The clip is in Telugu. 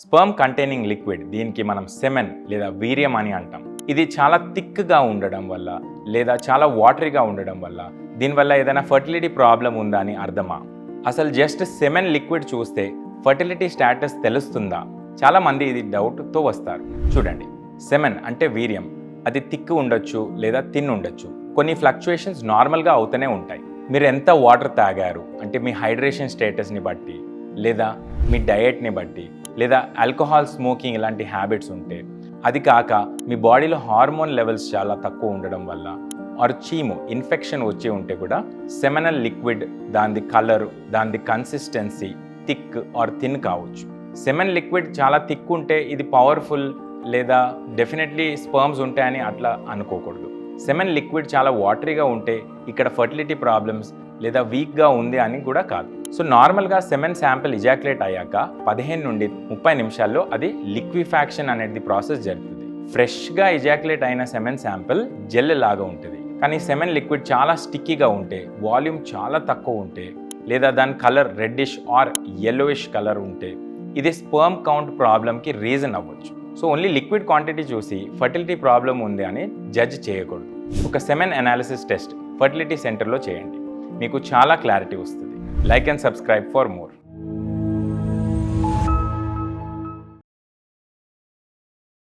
స్పర్మ్ కంటైనింగ్ లిక్విడ్, దీనికి మనం సెమెన్ లేదా వీర్యం అని అంటాం. ఇది చాలా థిక్గా ఉండడం వల్ల లేదా చాలా వాటరీగా ఉండడం వల్ల దీనివల్ల ఏదైనా ఫర్టిలిటీ ప్రాబ్లం ఉందా అని అర్థమా? అసలు జస్ట్ సెమెన్ లిక్విడ్ చూస్తే ఫర్టిలిటీ స్టేటస్ తెలుస్తుందా? చాలామంది ఇది డౌట్తో వస్తారు. చూడండి, సెమెన్ అంటే వీర్యం, అది థిక్ ఉండొచ్చు లేదా థిన్ ఉండొచ్చు. కొన్ని ఫ్లక్చుయేషన్స్ నార్మల్గా అవుతూనే ఉంటాయి. మీరు ఎంత వాటర్ తాగారు అంటే మీ హైడ్రేషన్ స్టేటస్ని బట్టి, లేదా మీ డయట్ని బట్టి, లేదా ఆల్కహాల్ స్మోకింగ్ ఇలాంటి హ్యాబిట్స్ ఉంటే, అది కాక మీ బాడీలో హార్మోన్ లెవెల్స్ చాలా తక్కువ ఉండడం వల్ల ఆర్ చీము ఇన్ఫెక్షన్ వచ్చి ఉంటే కూడా సెమెనల్ లిక్విడ్ దాని కలర్, దాని కన్సిస్టెన్సీ థిక్ ఆర్ థిన్ కావచ్చు. సెమెన్ లిక్విడ్ చాలా థిక్ ఉంటే ఇది పవర్ఫుల్ లేదా డెఫినెట్లీ స్పర్మ్స్ ఉంటాయని అట్లా అనుకోకూడదు. సెమెన్ లిక్విడ్ చాలా వాటరీగా ఉంటే ఇక్కడ ఫర్టిలిటీ ప్రాబ్లమ్స్ లేదా వీక్గా ఉంది అని కూడా కాదు. సో నార్మల్గా సెమెన్ శాంపిల్ ఇజాక్యులేట్ అయ్యాక 15 నుండి 30 నిమిషాల్లో అది లిక్విఫాక్షన్ అనేది ప్రాసెస్ జరుగుతుంది. ఫ్రెష్గా ఇజాక్యులేట్ అయిన సెమెన్ శాంపిల్ జెల్ లాగా ఉంటుంది. కానీ సెమెన్ లిక్విడ్ చాలా స్టిక్కీగా ఉంటే, వాల్యూమ్ చాలా తక్కువ ఉంటే, లేదా దాని colour reddish or yellowish colour ఉంటే ఇది స్పర్మ్ కౌంట్ ప్రాబ్లమ్కి రీజన్ అవ్వచ్చు. సో ఓన్లీ లిక్విడ్ క్వాంటిటీ చూసి ఫర్టిలిటీ ప్రాబ్లం ఉంది అని జడ్జ్ చేయకూడదు. ఒక సెమెన్ అనాలిసిస్ టెస్ట్ ఫర్టిలిటీ సెంటర్లో చేయండి, మీకు చాలా క్లారిటీ వస్తుంది. Like and subscribe for more.